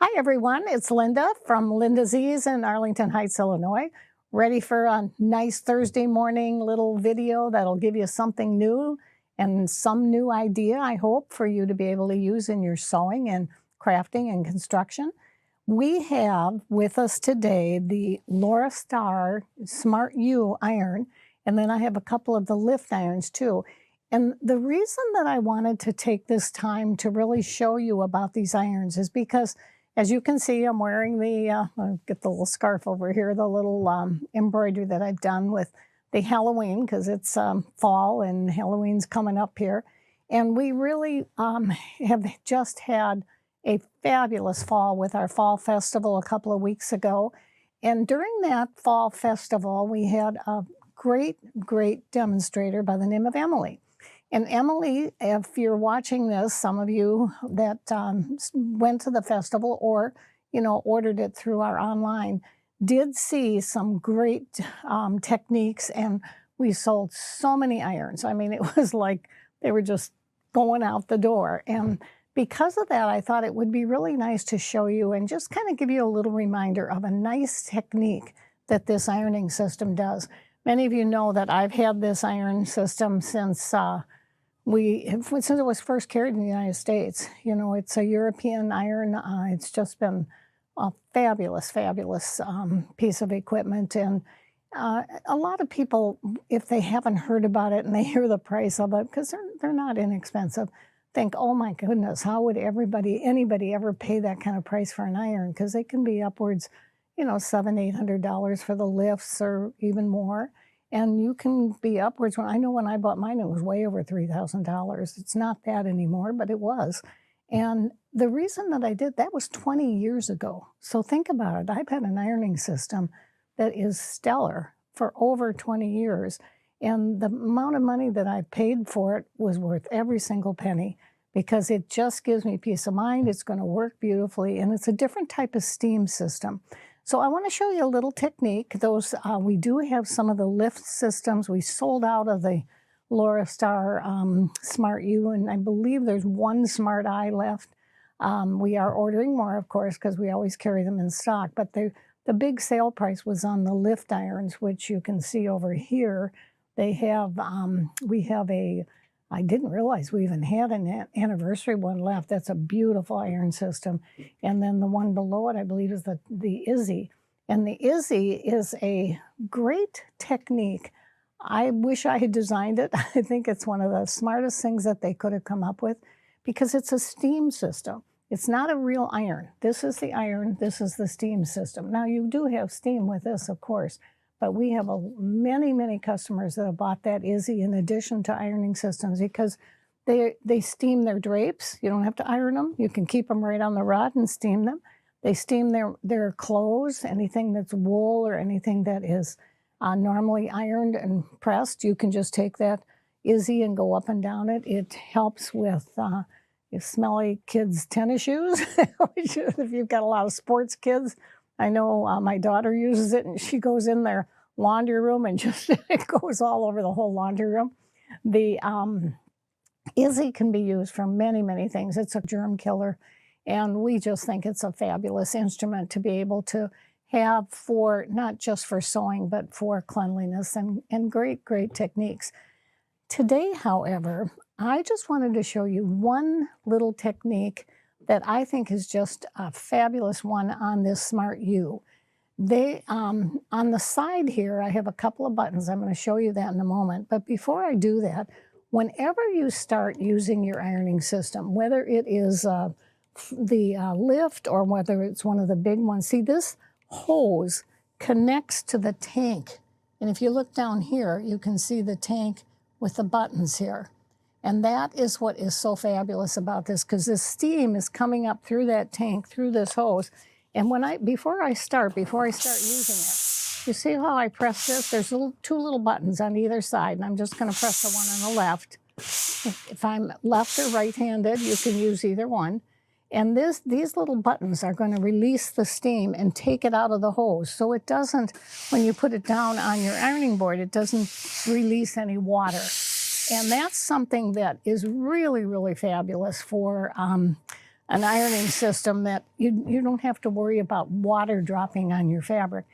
Hi everyone, it's Linda from Linda's Ease in Arlington Heights, Illinois. Ready for a nice Thursday morning little video that'll give you something new and some new idea, I hope, for you to be able to use in your sewing and crafting and construction. We have with us today the Laurastar Smart U iron, and then I have a couple of the lift irons too. And the reason that I wanted to take this time to really show you about these irons is because, as you can see, I'm wearing I'll get the little scarf over here, the little embroidery that I've done with the Halloween, because it's fall and Halloween's coming up here. And we really have just had a fabulous fall with our fall festival a couple of weeks ago. And during that fall festival, we had a great demonstrator by the name of Emily. And Emily, if you're watching this, some of you that went to the festival or, ordered it through our online, did see some great techniques, and we sold so many irons. I mean, it was like they were just going out the door. And because of that, I thought it would be really nice to show you and just kind of give you a little reminder of a nice technique that this ironing system does. Many of you know that I've had this iron system since since it was first carried in the United States. It's a European iron. It's just been a fabulous piece of equipment. And a lot of people, if they haven't heard about it and they hear the price of it, because they're not inexpensive, think, oh my goodness, how would anybody ever pay that kind of price for an iron? Because they can be upwards, $700-800 for the lifts or even more. And you can be upwards. I know when I bought mine, it was way over $3,000. It's not that anymore, but it was. And the reason that I did that was 20 years ago. So think about it. I've had an ironing system that is stellar for over 20 years. And the amount of money that I paid for it was worth every single penny, because it just gives me peace of mind. It's going to work beautifully, and it's a different type of steam system. So I want to show you a little technique. We do have some of the lift systems. We sold out of the Laurastar Smart U, and I believe there's one Smart I left. We are ordering more, of course, because we always carry them in stock. But the big sale price was on the lift irons, which you can see over here. We have I didn't realize we even had an anniversary one left. That's a beautiful iron system. And then the one below it, I believe, is the Izzy. And the Izzy is a great technique. I wish I had designed it. I think it's one of the smartest things that they could have come up with, because it's a steam system. It's not a real iron. This is the iron. This is the steam system. Now, you do have steam with this, of course, but we have many customers that have bought that Izzy in addition to ironing systems, because they steam their drapes. You don't have to iron them. You can keep them right on the rod and steam them. They steam their clothes, anything that's wool or anything that is normally ironed and pressed. You can just take that Izzy and go up and down it. It helps with smelly kids' tennis shoes, which, if you've got a lot of sports kids. I know my daughter uses it, and she goes in their laundry room and just it goes all over the whole laundry room. The Izzy can be used for many things. It's a germ killer, and we just think it's a fabulous instrument to be able to have for not just for sewing, but for cleanliness and great techniques. Today, however, I just wanted to show you one little technique that I think is just a fabulous one on this Smart U. On the side here, I have a couple of buttons. I'm going to show you that in a moment. But before I do that, whenever you start using your ironing system, whether it is the lift or whether it's one of the big ones, see, this hose connects to the tank. And if you look down here, you can see the tank with the buttons here. And that is what is so fabulous about this, because this steam is coming up through that tank, through this hose. And before I start using it, you see how I press this? There's two little buttons on either side, and I'm just going to press the one on the left. If I'm left or right-handed, you can use either one. And these little buttons are going to release the steam and take it out of the hose. So it doesn't, when you put it down on your ironing board, it doesn't release any water. And that's something that is really fabulous for an ironing system that you don't have to worry about water dropping on your fabric.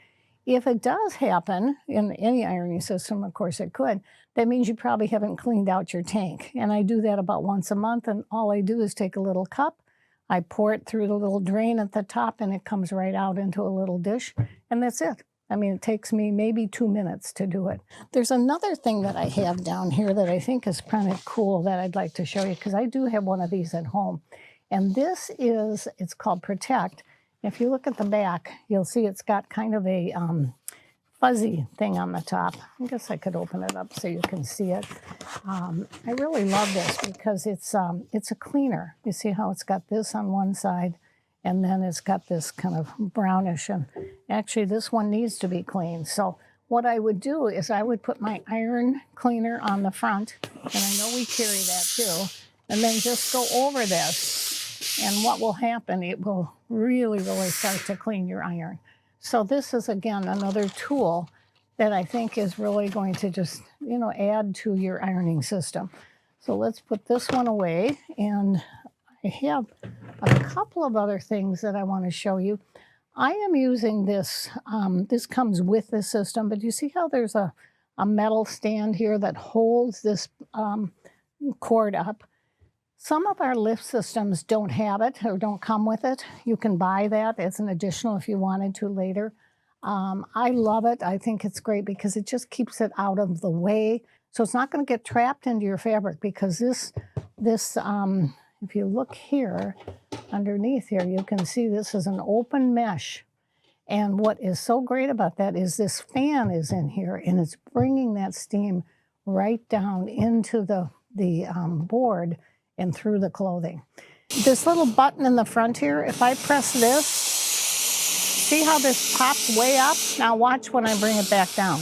If it does happen in any ironing system, of course it could, that means you probably haven't cleaned out your tank. And I do that about once a month, and all I do is take a little cup, I pour it through the little drain at the top, and it comes right out into a little dish, and that's it. I mean, it takes me maybe 2 minutes to do it. There's another thing that I have down here that I think is kind of cool that I'd like to show you, because I do have one of these at home. And this is, it's called Protect. If you look at the back, you'll see it's got kind of a fuzzy thing on the top. I guess I could open it up so you can see it. I really love this because it's a cleaner. You see how it's got this on one side, and then it's got this kind of brownish, and actually this one needs to be cleaned. So what I would do is I would put my iron cleaner on the front, and I know we carry that too, and then just go over this, and what will happen, it will really start to clean your iron. So this is, again, another tool that I think is really going to just, you know, add to your ironing system. So let's put this one away, and I have a couple of other things that I want to show you. I am using this, this comes with the system, but you see how there's a metal stand here that holds this cord up. Some of our lift systems don't have it or don't come with it. You can buy that as an additional if you wanted to later. I love it. I think it's great because it just keeps it out of the way. So it's not going to get trapped into your fabric, because this if you look here, underneath here, you can see this is an open mesh. And what is so great about that is this fan is in here, and it's bringing that steam right down into the board and through the clothing. This little button in the front here, if I press this, see how this pops way up? Now watch when I bring it back down.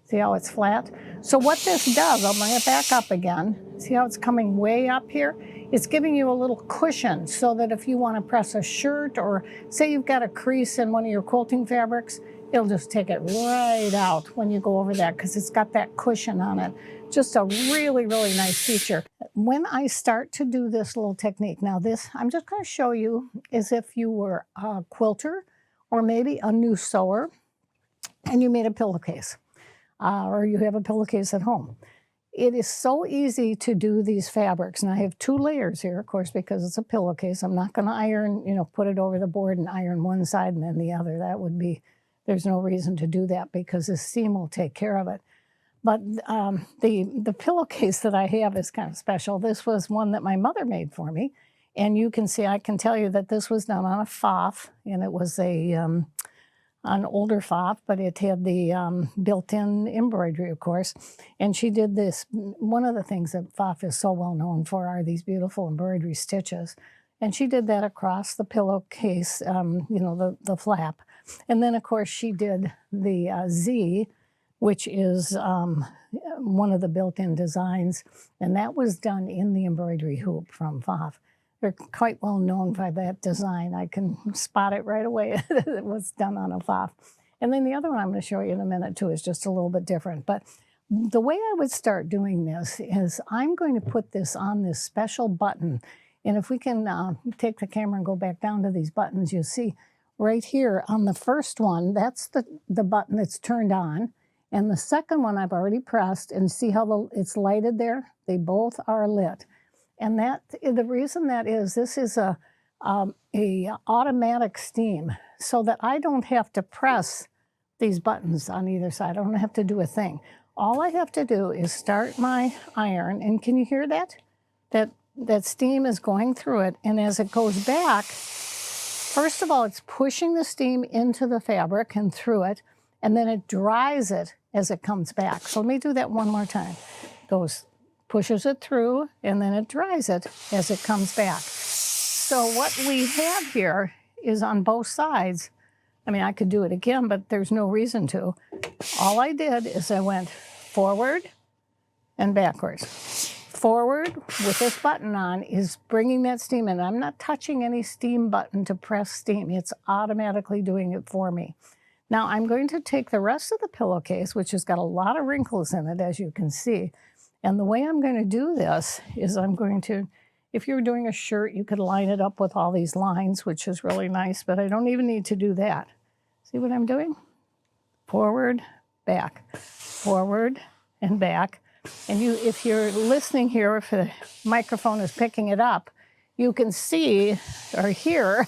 See how it's flat? So what this does, I'll bring it back up again. See how it's coming way up here? It's giving you a little cushion so that if you want to press a shirt, or say you've got a crease in one of your quilting fabrics, it'll just take it right out when you go over that, because it's got that cushion on it. Just a really nice feature. When I start to do this little technique, now this, I'm just going to show you as if you were a quilter or maybe a new sewer and you made a pillowcase, or you have a pillowcase at home. It is so easy to do these fabrics. And I have 2 layers here, of course, because it's a pillowcase. I'm not going to iron, you know, put it over the board and iron one side and then the other. That would be, there's no reason to do that because this seam will take care of it. But the pillowcase that I have is kind of special. This was one that my mother made for me. And you can see, I can tell you that this was done on a foff, and it was an older foff, but it had the built-in embroidery, of course. And she did this. One of the things that foff is so well known for are these beautiful embroidery stitches. And she did that across the pillowcase, you know, the flap. And then, of course, she did the Z, which is one of the built-in designs, and that was done in the embroidery hoop from foff. They're quite well known by that design. I can spot it right away. It was done on a foff. And then the other one I'm going to show you in a minute too is just a little bit different. But the way I would start doing this is I'm going to put this on this special button. And if we can take the camera and go back down to these buttons, you'll see right here on the first one, that's the button that's turned on. And the second one I've already pressed, and see how it's lighted there? They both are lit. And that, the reason that is, this is a automatic steam, so that I don't have to press these buttons on either side. I don't have to do a thing. All I have to do is start my iron, and can you hear that? That steam is going through it, and as it goes back, first of all, it's pushing the steam into the fabric and through it, and then it dries it as it comes back. So let me do that one more time. Goes, pushes it through, and then it dries it as it comes back. So what we have here is on both sides. I mean, I could do it again, but there's no reason to. All I did is I went forward and backwards. Forward with this button on is bringing that steam in. I'm not touching any steam button to press steam. It's automatically doing it for me. Now I'm going to take the rest of the pillowcase, which has got a lot of wrinkles in it, as you can see. And the way I'm going to do this is I'm going to If you were doing a shirt, you could line it up with all these lines, which is really nice, but I don't even need to do that. See what I'm doing? Forward, back, forward, and back. And if you're listening here, if the microphone is picking it up, you can see or hear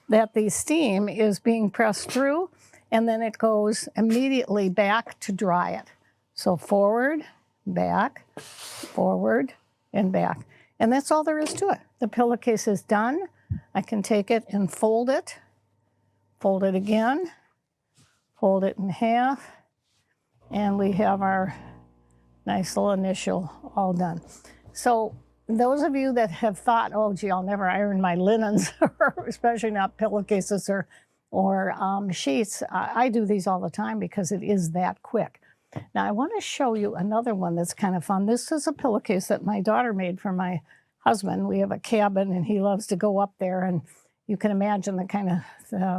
that the steam is being pressed through, and then it goes immediately back to dry it. So forward, back, forward, and back. And that's all there is to it. The pillowcase is done. I can take it and fold it again, fold it in half, and we have our nice little initial all done. So those of you that have thought, oh, gee, I'll never iron my linens, especially not pillowcases or sheets, I do these all the time because it is that quick. Now, I want to show you another one that's kind of fun. This is a pillowcase that my daughter made for my husband. We have a cabin, and he loves to go up there, and you can imagine the kind of,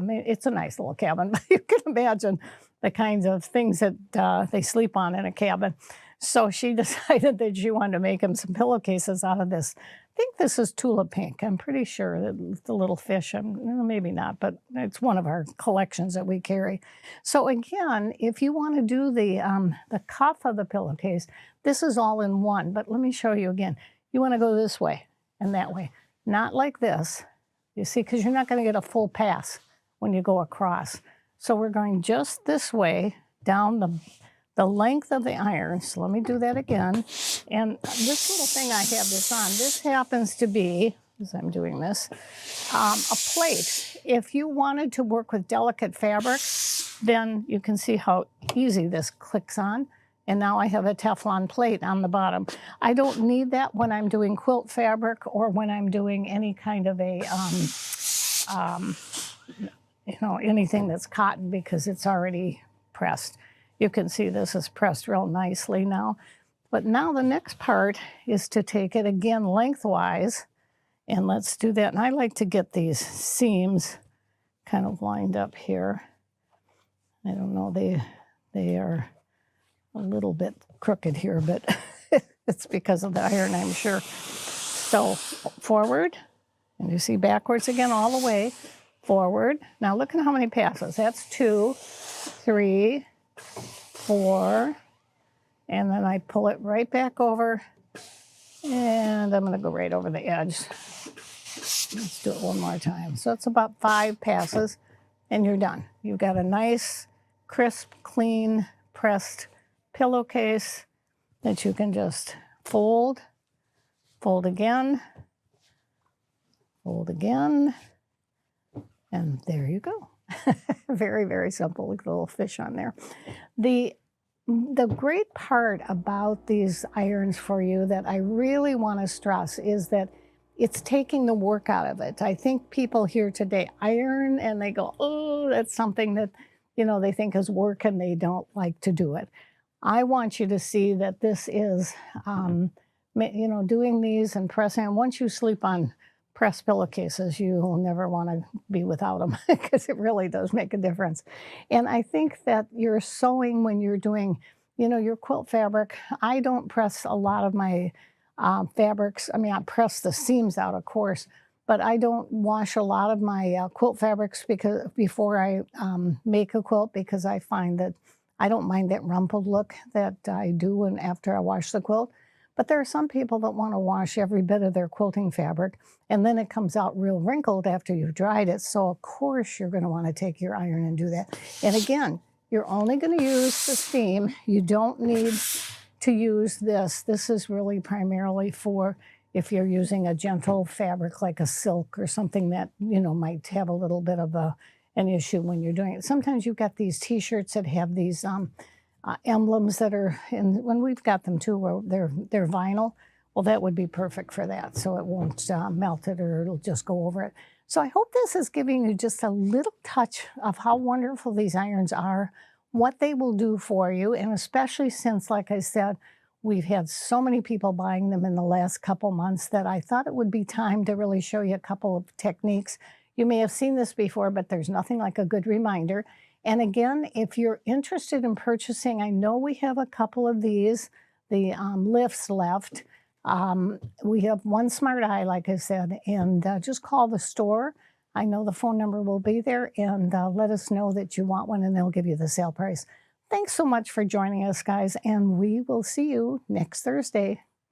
it's a nice little cabin, but you can imagine the kinds of things that they sleep on in a cabin. So she decided that she wanted to make him some pillowcases out of this. I think this is tulip pink. I'm pretty sure that the little fish, maybe not, but it's one of our collections that we carry. So again, if you want to do the cuff of the pillowcase, this is all in one, but let me show you again. You want to go this way and that way, not like this, you see, because you're not going to get a full pass when you go across. So we're going just this way down the length of the iron. So let me do that again. And this little thing I have this on, this happens to be, as I'm doing this, a plate. If you wanted to work with delicate fabric, then you can see how easy this clicks on. And now I have a Teflon plate on the bottom. I don't need that when I'm doing quilt fabric or when I'm doing any kind of a, anything that's cotton, because it's already pressed. You can see this is pressed real nicely now. But now the next part is to take it again lengthwise, and let's do that. And I like to get these seams kind of lined up here. I don't know, they are a little bit crooked here, but it's because of the iron, I'm sure. So forward, and you see backwards again all the way, forward. Now look at how many passes. That's 2, 3, 4, and then I pull it right back over, and I'm going to go right over the edge. Let's do it one more time. So it's about 5 passes, and you're done. You've got a nice, crisp, clean, pressed pillowcase that you can just fold, fold again, and there you go. Very, very simple. Look at the little fish on there. The great part about these irons for you that I really want to stress is that it's taking the work out of it. I think people here today iron and they go, oh, that's something that, they think is work and they don't like to do it. I want you to see that this is, doing these and pressing. And once you sleep on pressed pillowcases, you will never want to be without them because it really does make a difference. And I think that you're sewing when you're doing, your quilt fabric. I don't press a lot of my fabrics. I mean, I press the seams out, of course, but I don't wash a lot of my quilt fabrics before I make a quilt, because I find that I don't mind that rumpled look that I do after I wash the quilt. But there are some people that want to wash every bit of their quilting fabric, and then it comes out real wrinkled after you've dried it. So of course you're going to want to take your iron and do that. And again, you're only going to use the steam. You don't need to use this. This is really primarily for if you're using a gentle fabric like a silk or something that, might have a little bit of an issue when you're doing it. Sometimes you've got these t-shirts that have these emblems that are in, when we've got them too, where they're vinyl. Well, that would be perfect for that. So it won't melt it, or it'll just go over it. So I hope this is giving you just a little touch of how wonderful these irons are, what they will do for you. And especially since, like I said, we've had so many people buying them in the last couple months that I thought it would be time to really show you a couple of techniques. You may have seen this before, but there's nothing like a good reminder. And again, if you're interested in purchasing, I know we have a couple of these, the lifts left. We have one smart eye, like I said, and just call the store. I know the phone number will be there, and let us know that you want one, and they'll give you the sale price. Thanks so much for joining us, guys, and we will see you next Thursday.